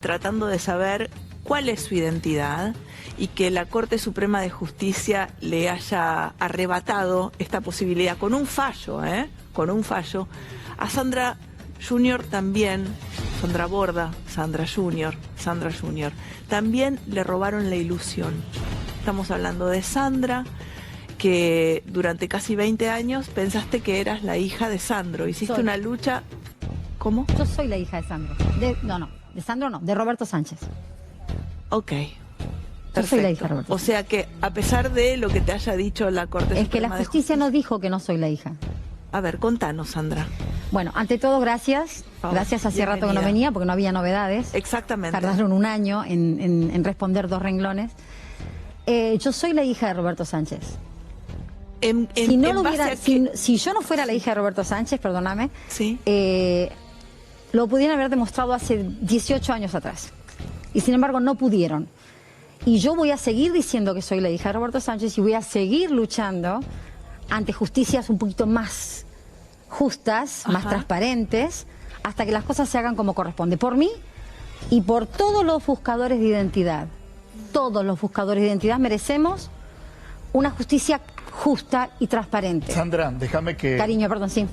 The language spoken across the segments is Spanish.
tratando de saber cuál es su identidad y que la Corte Suprema de Justicia le haya arrebatado esta posibilidad con un fallo, con un fallo. A Sandra Junior también, Sandra Borda, Sandra Junior, también le robaron la ilusión. Estamos hablando de Sandra, que durante casi 20 años pensaste que eras la hija de Sandro. Hiciste una lucha... ¿Cómo? Yo soy la hija de Sandro. De Sandro no, de Roberto Sánchez. Ok. Yo soy la hija de Roberto. O sea que, a pesar de lo que te haya dicho la Corte Suprema es que la justicia no dijo que no soy la hija. A ver, contanos, Sandra. Bueno, ante todo, gracias. Gracias, hacía rato que no venía porque no había novedades. Exactamente. Tardaron un año en responder 2 renglones. Yo soy la hija de Roberto Sánchez. Si yo no fuera la hija de Roberto Sánchez, perdóname, ¿sí? Lo pudieran haber demostrado hace 18 años atrás. Y sin embargo no pudieron. Y yo voy a seguir diciendo que soy la hija de Roberto Sánchez y voy a seguir luchando ante justicias un poquito más justas, más transparentes, hasta que las cosas se hagan como corresponde. Por mí y por todos los buscadores de identidad. Todos los buscadores de identidad merecemos una justicia justa y transparente. Sandra, déjame que... Cariño, perdón, sí.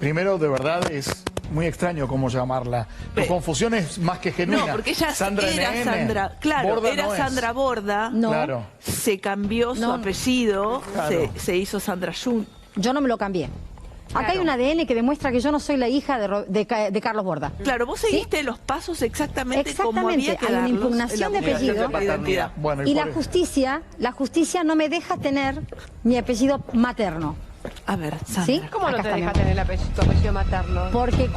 Primero, de verdad, es muy extraño cómo llamarla. Tu confusión es más que genuina. No, porque ella Sandra era Sandra, claro, Borda era no Sandra Borda, no. Claro. Se cambió su apellido, claro. se hizo Sandra Junior. Yo no me lo cambié. Acá hay un ADN que demuestra que yo no soy la hija de Carlos Borda. Claro, vos seguiste los pasos exactamente como había que hay una darlos impugnación de apellido. Bueno, y la justicia no me deja tener mi apellido materno. A ver, Sandra. ¿Sí? ¿Cómo no Acá te está, deja tener tu apellido materno? Porque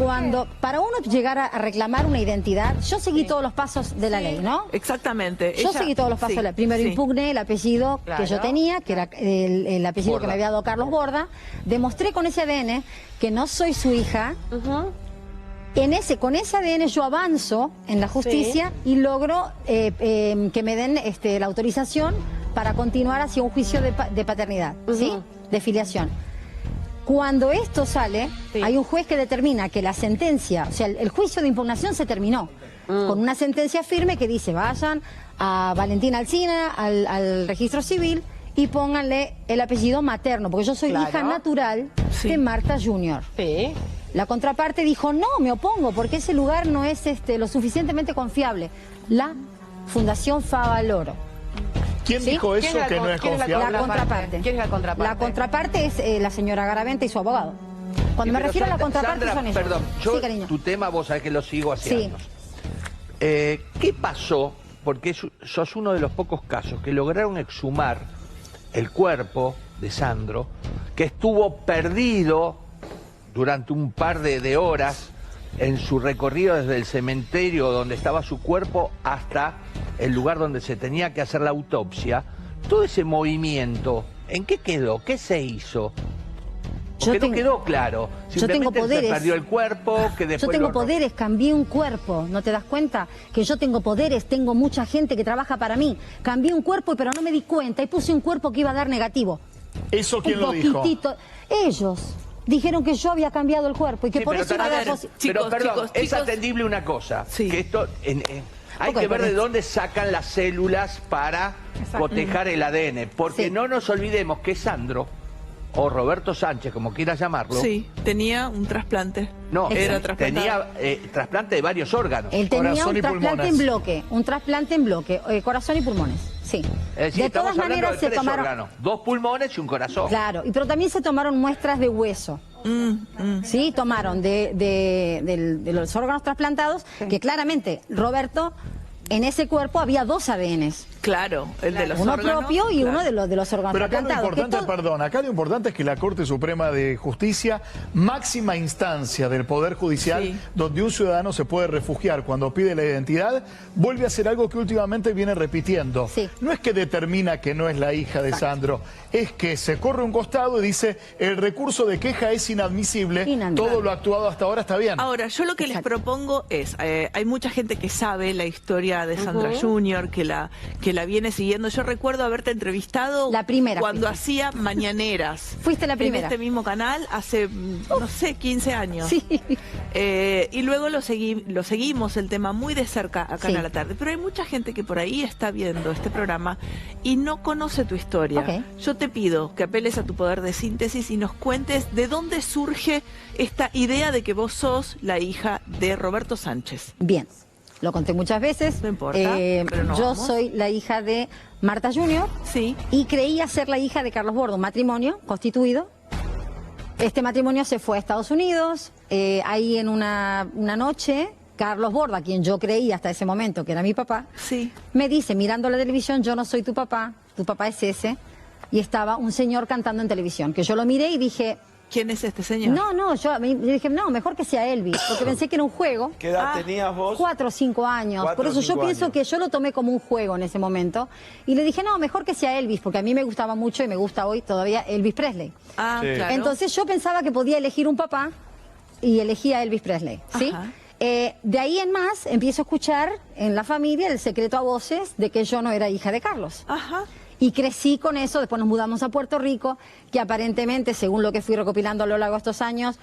para uno llegar a reclamar una identidad, yo seguí todos los pasos de la ley, ¿no? Exactamente. Yo seguí todos los pasos de la ley. Primero impugné el apellido que yo tenía, que era el apellido Borda, que me había dado Carlos Borda. Demostré con ese ADN que no soy su hija. Con ese ADN yo avanzo en la justicia y logro que me den la autorización para continuar hacia un juicio de paternidad, ¿sí? De filiación. Cuando esto sale, hay un juez que determina que la sentencia, o sea, el juicio de impugnación se terminó, con una sentencia firme que dice, vayan a Valentina Alsina, al registro civil, y pónganle el apellido materno, porque yo soy hija natural de Marta Junior. La contraparte dijo, no, me opongo, porque ese lugar no es lo suficientemente confiable. La Fundación Favaloro. ¿Quién dijo eso que no es confiable? La contraparte. ¿Quién es la contraparte? La contraparte es la señora Garaventa y su abogado. Cuando me refiero a la contraparte son ellos. Perdón, sí, cariño. Tu tema vos sabés que lo sigo hace años. ¿Qué pasó? Porque sos uno de los pocos casos que lograron exhumar el cuerpo de Sandro, que estuvo perdido durante un par de horas en su recorrido desde el cementerio donde estaba su cuerpo hasta el lugar donde se tenía que hacer la autopsia. Todo ese movimiento, ¿en qué quedó? ¿Qué se hizo? Porque no quedó claro. Yo tengo poderes. Se perdió el cuerpo, que después... Yo tengo poderes, cambié un cuerpo. ¿No te das cuenta? Que yo tengo poderes, tengo mucha gente que trabaja para mí. Cambié un cuerpo, pero no me di cuenta y puse un cuerpo que iba a dar negativo. ¿Eso quién lo dijo? Ellos. Dijeron que yo había cambiado el cuerpo y que por eso iba a dar Pero perdón, es atendible una cosa, que esto hay que ver de dónde sacan las células para cotejar el ADN, porque no nos olvidemos que Sandro, o Roberto Sánchez, como quieras llamarlo, tenía un trasplante. No, tenía trasplante de varios órganos. Él tenía un trasplante en bloque, corazón y pulmones. Sí. Es decir, de todas maneras se tomaron 3 órganos, 2 pulmones y un corazón. Claro, pero también se tomaron muestras de hueso. Sí, tomaron de los órganos trasplantados, que claramente Roberto, en ese cuerpo había 2 ADNs. Claro, el de los uno órganos. Uno propio y uno de los órganos Pero acá trasplantados. lo importante, acá lo importante es que la Corte Suprema de Justicia, máxima instancia del Poder Judicial, donde un ciudadano se puede refugiar cuando pide la identidad, vuelve a hacer algo que últimamente viene repitiendo. No es que determina que no es la hija de Sandro, es que se corre un costado y dice, el recurso de queja es inadmisible, todo lo actuado hasta ahora está bien. Ahora, yo lo que les propongo es, hay mucha gente que sabe la historia de Sandra Junior, que la la viene siguiendo. Yo recuerdo haberte entrevistado La primera cuando fuiste. hacía Mañaneras. Fuiste la primera. En este mismo canal hace, no sé, 15 años. Sí. Y luego lo seguimos el tema muy de cerca acá Sí. en A la Tarde. Pero hay mucha gente que por ahí está viendo este programa y no conoce tu historia. Ok. Yo te pido que apeles a tu poder de síntesis y nos cuentes de dónde surge esta idea de que vos sos la hija de Roberto Sánchez. Bien, lo conté muchas veces. No importa, pero no yo vamos. soy la hija de Marta Junior Sí. y creía ser la hija de Carlos Bordo, un matrimonio constituido. Este matrimonio se fue a Estados Unidos. Ahí en una noche, Carlos Borda, a quien yo creía hasta ese momento que era mi papá, Sí. me dice, mirando la televisión, yo no soy tu papá es ese. Y estaba un señor cantando en televisión, que yo lo miré y dije, ¿Quién es este señor? no, yo dije, no, mejor que sea Elvis, porque pensé que era un juego. ¿Qué edad tenías vos? 4 o 5 años. 4 Por o eso yo 5 pienso años. que yo lo tomé como un juego en ese momento. Y le dije, no, mejor que sea Elvis, porque a mí me gustaba mucho y me gusta hoy todavía Elvis Presley. Ah, Sí. claro. Entonces yo pensaba que podía elegir un papá y elegí a Elvis Presley, ¿sí? Ajá. De ahí en más empiezo a escuchar en la familia el secreto a voces de que yo no era hija de Carlos. Ajá. Y crecí con eso, después nos mudamos a Puerto Rico, que aparentemente, según lo que fui recopilando a lo largo de estos años,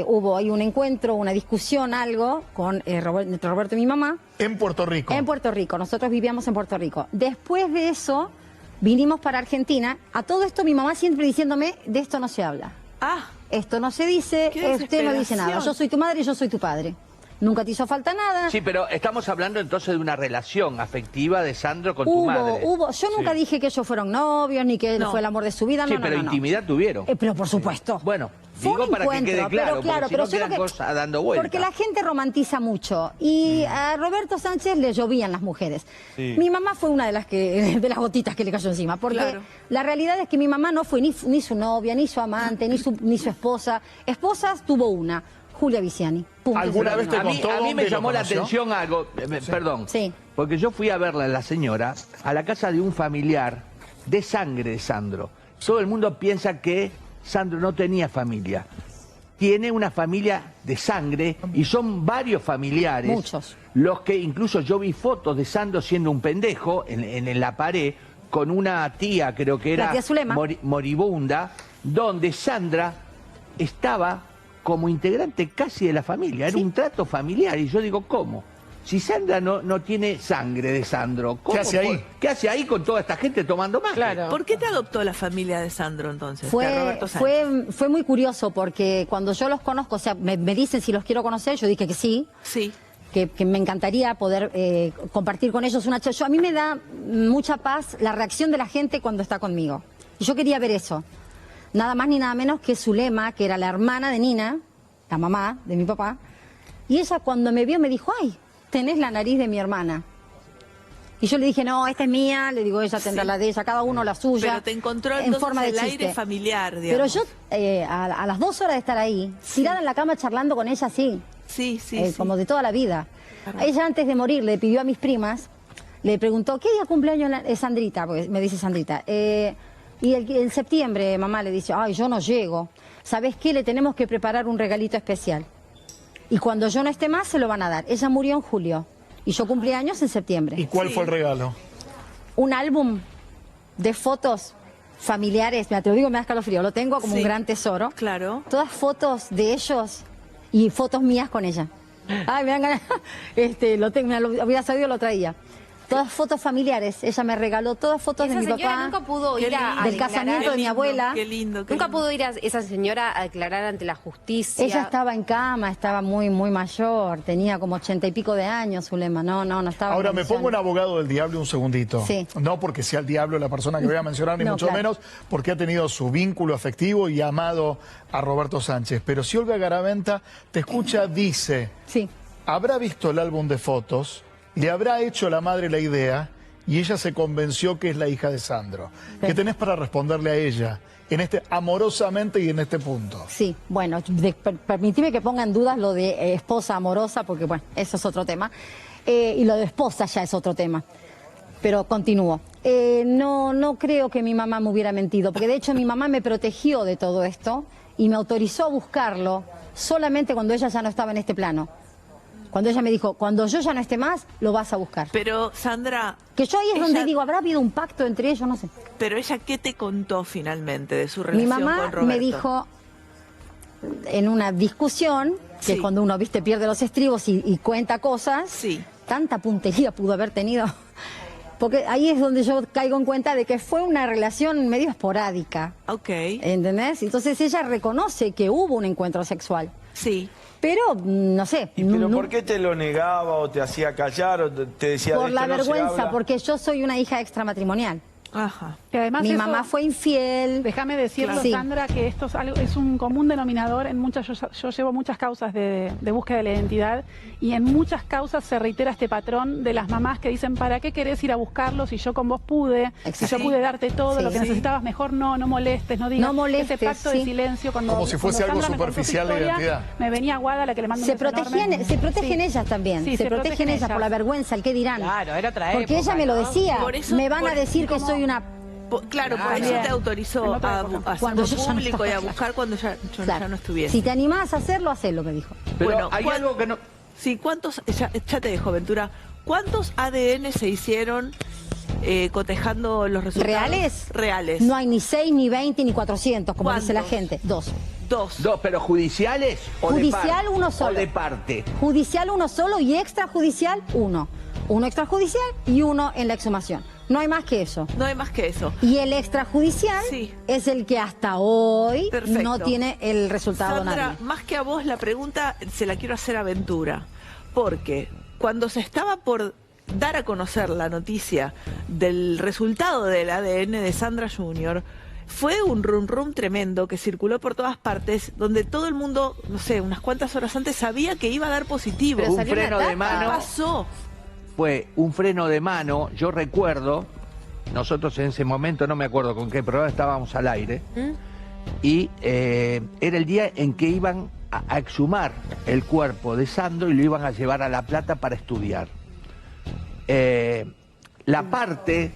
hubo ahí un encuentro, una discusión, algo, con entre Roberto y mi mamá. En Puerto Rico. En Puerto Rico, nosotros vivíamos en Puerto Rico. Después de eso, vinimos para Argentina. A todo esto mi mamá siempre diciéndome, de esto no se habla. Ah, Esto no se dice, Qué usted no dice nada. desesperación. Yo soy tu madre y yo soy tu padre. Nunca te hizo falta nada. Sí, pero estamos hablando entonces de una relación afectiva de Sandro con tu madre. Yo nunca dije que ellos fueron novios, ni que él No. fue el amor de su vida. Sí, no, pero no, no. intimidad tuvieron. Pero por supuesto. Bueno, Fue digo un para que encuentro, quede claro, pero claro, porque si pero no yo quedan creo que- cosas dando vueltas. Porque la gente romantiza mucho y a Roberto Sánchez le llovían las mujeres. Sí. Mi mamá fue una de las de las gotitas que le cayó encima, porque Claro. la realidad es que mi mamá no fue ni su novia, ni su amante, ni su esposa. Esposas tuvo una, Julia Viciani. Punto. ¿Alguna vez te A mí, contó a mí me dónde lo llamó la conoció? atención algo, perdón, Sí. porque yo fui a verla a la señora a la casa de un familiar de sangre de Sandro. Todo el mundo piensa que Sandro no tenía familia. Tiene una familia de sangre y son varios familiares. Muchos. Los que incluso yo vi fotos de Sandro siendo un pendejo en la pared con una tía, creo que La era tía Zulema. moribunda, donde Sandra estaba como integrante casi de la familia. Era un trato familiar. Y yo digo, ¿cómo? Si Sandra no tiene sangre de Sandro, ¿cómo ¿Qué hace ahí? ¿Qué hace ahí con toda esta gente tomando más? Claro. ¿por qué te adoptó la familia de Sandro entonces? de Roberto Sánchez? Fue muy curioso porque cuando yo los conozco, o sea, me dicen si los quiero conocer, yo dije que sí. Sí. Que me encantaría poder compartir con ellos una charla. A mí me da mucha paz la reacción de la gente cuando está conmigo. Y yo quería ver eso. Nada más ni nada menos que Zulema, que era la hermana de Nina, la mamá de mi papá. Y ella cuando me vio me dijo, ay, tenés la nariz de mi hermana. Y yo le dije, no, esta es mía, le digo, ella tendrá Sí. la de ella, cada uno la suya. Pero te encontró en entonces forma de el chiste. aire familiar, Pero digamos. yo, a las 2 horas de estar ahí, tirada en la cama charlando con ella así, Sí, sí, sí. como de toda la vida. Claro. Ella antes de morir le pidió a mis primas, le preguntó, ¿qué día cumpleaños es Sandrita? Porque me dice Sandrita. Y en septiembre mamá le dice, ay, yo no llego. ¿Sabes qué? Le tenemos que preparar un regalito especial. Y cuando yo no esté más, se lo van a dar. Ella murió en julio y yo cumplí años en septiembre. ¿Y cuál Sí. fue el regalo? Un álbum de fotos familiares, mira, te lo digo, me da escalofrío, lo tengo como Sí. un gran tesoro. Claro. Todas fotos de ellos y fotos mías con ella. Ay, me dan ganas. Lo tengo, mira, lo hubiera sabido, lo traía. Todas fotos familiares. Ella me regaló todas fotos de Esa mi señora papá. nunca pudo Qué ir a lindo. Del declarar. casamiento de mi abuela. Qué lindo. qué Nunca lindo. pudo ir a esa señora a declarar ante la justicia. Ella estaba en cama, estaba muy, muy mayor. Tenía como 80 y pico de años, Zulema. No estaba. Ahora en me pongo un condiciones. abogado del diablo un segundito. Sí. No porque sea el diablo la persona que voy a mencionar, ni No, mucho claro. menos, porque ha tenido su vínculo afectivo y amado a Roberto Sánchez. Pero si Olga Garaventa te escucha, dice, Sí. habrá visto el álbum de fotos, le habrá hecho la madre la idea y ella se convenció que es la hija de Sandro. Sí. ¿Qué tenés para responderle a ella en amorosamente y en este punto? Sí, bueno, permitime que ponga en dudas lo de esposa amorosa, porque bueno, eso es otro tema. Y lo de esposa ya es otro tema. Pero continúo. No creo que mi mamá me hubiera mentido, porque de hecho mi mamá me protegió de todo esto y me autorizó a buscarlo solamente cuando ella ya no estaba en este plano. Cuando ella me dijo, cuando yo ya no esté más, lo vas a buscar. Pero, Sandra... Que yo ahí es donde digo, ¿habrá habido un pacto entre ellos? No sé. Pero ella, ¿qué te contó finalmente de su relación Mi con mamá Roberto? me dijo, en una discusión, que es cuando uno, viste, pierde los estribos y cuenta cosas, tanta puntería pudo haber tenido. Porque ahí es donde yo caigo en cuenta de que fue una relación medio esporádica. Ok. ¿Entendés? Entonces ella reconoce que hubo un encuentro sexual. Sí. Pero, no sé. ¿Pero por qué te lo negaba o te hacía callar o te decía Por de la esto no se vergüenza, habla? porque yo soy una hija extramatrimonial. Ajá. Que además Mi eso, mamá fue infiel. Déjame decirlo, Sí. Sandra, que esto es un común denominador en muchas. Yo llevo muchas causas de búsqueda de la identidad y en muchas causas se reitera este patrón de las mamás que dicen, ¿para qué querés ir a buscarlo si yo con vos pude? Si yo pude darte todo, lo que necesitabas, mejor no molestes, no digas. No molestes, ese pacto de silencio. Como si fuese algo superficial de identidad. Me venía Guada, la que le mando un Se beso enorme. protegen ellas también. Sí, se protegen ellas por la vergüenza, el qué dirán. Claro, era otra Porque época, ella me lo ¿no? decía. Por eso- Me van por- a decir que soy una... Claro, por eso Bien. te autorizó En otra a época. hacerlo yo ya no público y a estaba. buscar cuando yo Claro. ya no estuviese. Si te animás a hacerlo, hacelo, me dijo. Pero Bueno, hay algo que no... Sí, ¿cuántos, ya te dejo, Ventura, cuántos ADN se hicieron cotejando los resultados? ¿Reales? Reales. No hay ni 6, ni 20, ni 400, como dice la ¿Cuántos? gente. 2. Dos. Dos, pero judiciales o Judicial, de parte. uno solo. O de parte. Judicial uno solo y extrajudicial uno. Uno extrajudicial y uno en la exhumación. No hay más que eso. No hay más que eso. Y el extrajudicial es el que hasta hoy Perfecto. no tiene el resultado Sandra, nadie. más que a vos, la pregunta se la quiero hacer a Ventura. Porque cuando se estaba por dar a conocer la noticia del resultado del ADN de Sandra Junior, fue un rum tremendo que circuló por todas partes, donde todo el mundo, no sé, unas cuantas horas antes sabía que iba a dar positivo. Un freno de mano. ¿Qué pasó? Fue un freno de mano, yo recuerdo, nosotros en ese momento, no me acuerdo con qué programa estábamos al aire, y era el día en que iban a exhumar el cuerpo de Sandro y lo iban a llevar a La Plata para estudiar. La parte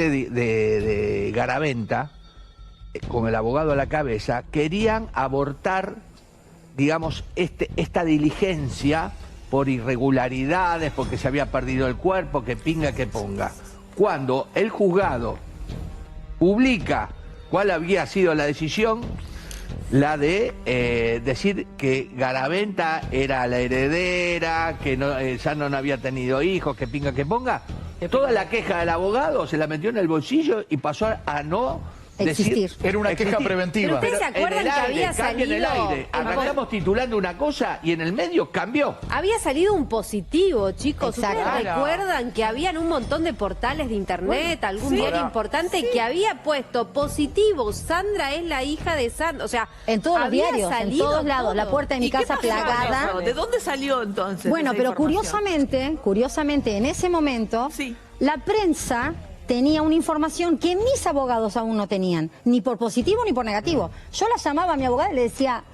de Garaventa, con el abogado a la cabeza, querían abortar, digamos, esta diligencia por irregularidades, porque se había perdido el cuerpo, que pinga que ponga. Cuando el juzgado publica cuál había sido la decisión, la de decir que Garaventa era la heredera, que Sandro no había tenido hijos, que pinga que ponga, toda la queja del abogado se la metió en el bolsillo y pasó a no Existir. Era una queja preventiva. Pero ¿ustedes se acuerdan en el que aire, había cambia en el salido- aire. Arrancamos titulando una cosa y en el medio cambió. Había salido un positivo, chicos. ¿Ustedes Exacto. recuerdan que habían un montón de portales de internet, algún diario importante que había puesto positivo? Sandra es la hija de Sandro. O sea, En todos los había diarios, en salido todos lados, la todo. puerta de mi ¿Y qué casa pasó con plagada. eso? ¿De dónde salió entonces? Bueno, esa pero información? curiosamente, en ese momento, Sí. la prensa tenía una información que mis abogados aún no tenían, ni por positivo ni por negativo. Yo la llamaba a mi abogada y le decía,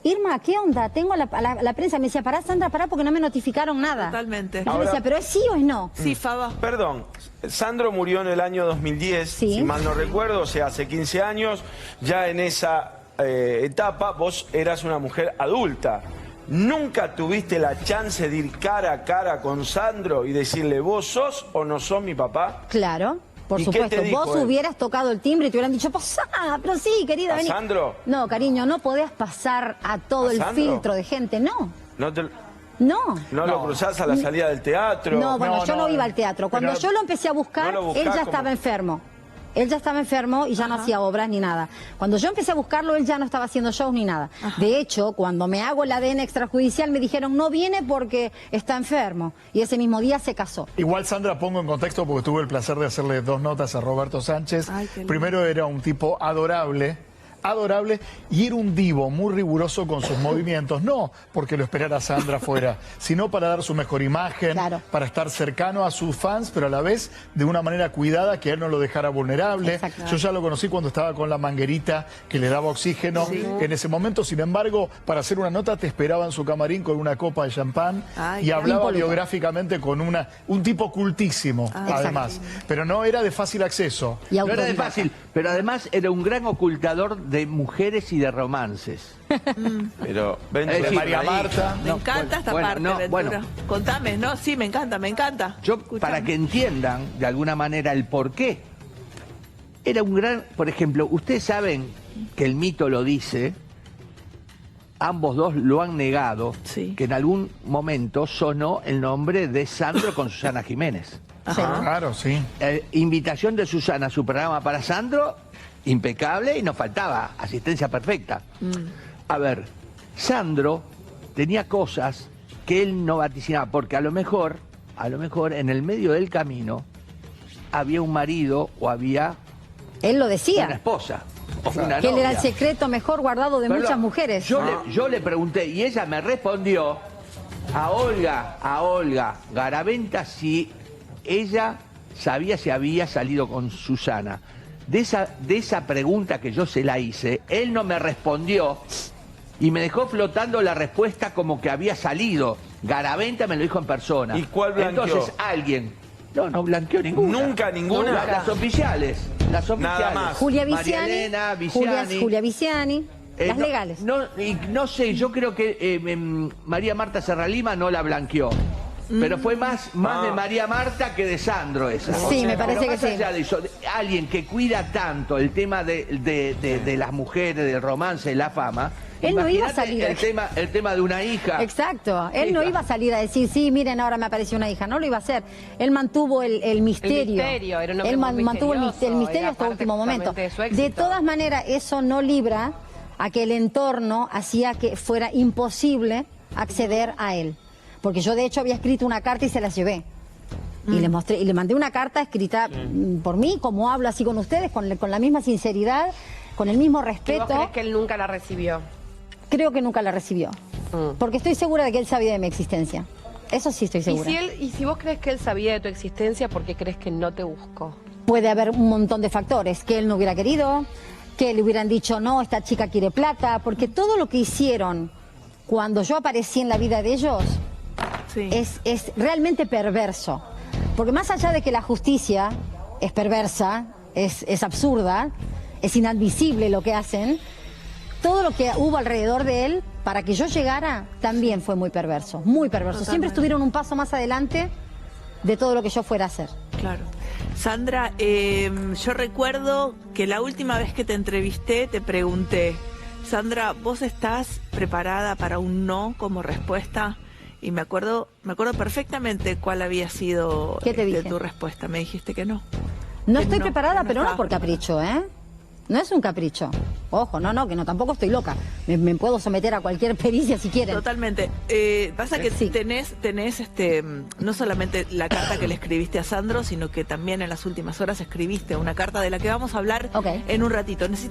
Irma, ¿qué onda? Tengo la prensa. Me decía, pará, Sandra, pará, porque no me notificaron nada. Totalmente. Y yo le decía, ¿pero es sí o es no? Sí, Faba. Perdón, Sandro murió en el año 2010, Sí. si mal no recuerdo, o sea, hace 15 años. Ya en esa etapa vos eras una mujer adulta. ¿Nunca tuviste la chance de ir cara a cara con Sandro y decirle, vos sos o no sos mi papá? Claro, por ¿Y qué supuesto. te dijo Vos él? hubieras tocado el timbre y te hubieran dicho, pasá, pero sí, querida, ¿A vení. Sandro? No, cariño, no podés pasar a todo ¿A el Sandro? filtro de gente, no. ¿No, No. lo cruzás a la salida del teatro? No, bueno, No, yo no no, iba al teatro. Cuando pero- yo lo empecé a buscar, No lo buscás él ya como- estaba enfermo. Él ya estaba enfermo y ya no hacía obras ni nada. Cuando yo empecé a buscarlo, él ya no estaba haciendo shows ni nada. De hecho, cuando me hago el ADN extrajudicial, me dijeron, no viene porque está enfermo. Y ese mismo día se casó. Igual, Sandra, pongo en contexto porque tuve el placer de hacerle 2 notas a Roberto Sánchez. Ay, qué lindo. Primero, era un tipo adorable, y era un divo muy riguroso con sus movimientos, no porque lo esperara Sandra fuera, sino para dar su mejor imagen, Claro. para estar cercano a sus fans, pero a la vez de una manera cuidada que él no lo dejara vulnerable. Exacto. Yo ya lo conocí cuando estaba con la manguerita que le daba oxígeno en ese momento. Sin embargo, para hacer una nota te esperaba en su camarín con una copa de champán Ay, y qué hablaba impoluto. biográficamente con un tipo cultísimo, además. Pero no era de fácil acceso. Y No era de autodidacta. fácil, pero además era un gran ocultador de mujeres y de romances. Pero Es decir, María Marta. Me encanta esta parte, Ventura. Contame, ¿no? Sí, me encanta. Yo, Escuchame. para que entiendan de alguna manera el porqué, era un gran... Por ejemplo, ustedes saben que el mito lo dice, ambos dos lo han negado, Sí. que en algún momento sonó el nombre de Sandro con Susana Jiménez. Ajá. Claro, sí. Invitación de Susana a su programa para Sandro, impecable, y nos faltaba asistencia perfecta. A ver, Sandro tenía cosas que él no vaticinaba, porque a lo mejor en el medio del camino había un marido o había Él lo una decía, esposa o una que él era el novia. secreto mejor guardado de Perdón, muchas mujeres. Yo le pregunté y ella me respondió a Olga Garaventa si ella sabía si había salido con Susana. De esa pregunta que yo se la hice, él no me respondió y me dejó flotando la respuesta como que había salido. Garaventa me lo dijo en persona. ¿Y cuál blanqueó? Entonces alguien... No blanqueó ninguna. ¿Nunca ninguna? Las oficiales. Nada más. Julia María Viciani, Elena, Viciani. Julia Viciani, las No, legales. No sé, yo creo que María Marta Serralima no la blanqueó. Pero fue más de María Marta que de Sandro esa. Sí, me parece Pero que sí. más allá de eso, alguien que cuida tanto el tema de las mujeres, del romance, de la fama. Él no iba a imagínate salir. el tema de una hija. Exacto, él no iba a salir a decir, sí, miren, ahora me apareció una hija, no lo iba a hacer. Él mantuvo el misterio. El misterio, era un hombre Él muy mantuvo el misterioso, misterio era hasta el parte último momento. justamente de su éxito. De todas maneras, eso no libra a que el entorno hacía que fuera imposible acceder a él. Porque yo de hecho había escrito una carta y se las llevé. Y le mostré, y le mandé una carta escrita por mí, como hablo así con ustedes, con la misma sinceridad, con el mismo ¿Y respeto. vos crees que él nunca la recibió? Creo que nunca la recibió. Porque estoy segura de que él sabía de mi existencia. Eso sí estoy segura. Y si vos crees que él sabía de tu existencia, ¿por qué crees que no te buscó? Puede haber un montón de factores. Que él no hubiera querido, que le hubieran dicho, no, esta chica quiere plata. Porque todo lo que hicieron cuando yo aparecí en la vida de ellos Sí. es realmente perverso. Porque más allá de que la justicia es perversa, es absurda, es inadmisible lo que hacen, todo lo que hubo alrededor de él para que yo llegara también fue muy perverso, muy perverso. Totalmente. Siempre estuvieron un paso más adelante de todo lo que yo fuera a hacer. Claro. Sandra, yo recuerdo que la última vez que te entrevisté te pregunté, Sandra, ¿vos estás preparada para un no como respuesta? Y me acuerdo perfectamente cuál había sido ¿Qué te dije? tu respuesta. Me dijiste que no. No Que estoy no, preparada, que no pero no estabas por capricho, ¿eh? No es un capricho. Ojo, no, que no, tampoco estoy loca. Me puedo someter a cualquier pericia si quieren. Totalmente. Pasa que Sí. tenés no solamente la carta que le escribiste a Sandro, sino que también en las últimas horas escribiste una carta de la que vamos a hablar Ok. en un ratito. Necesito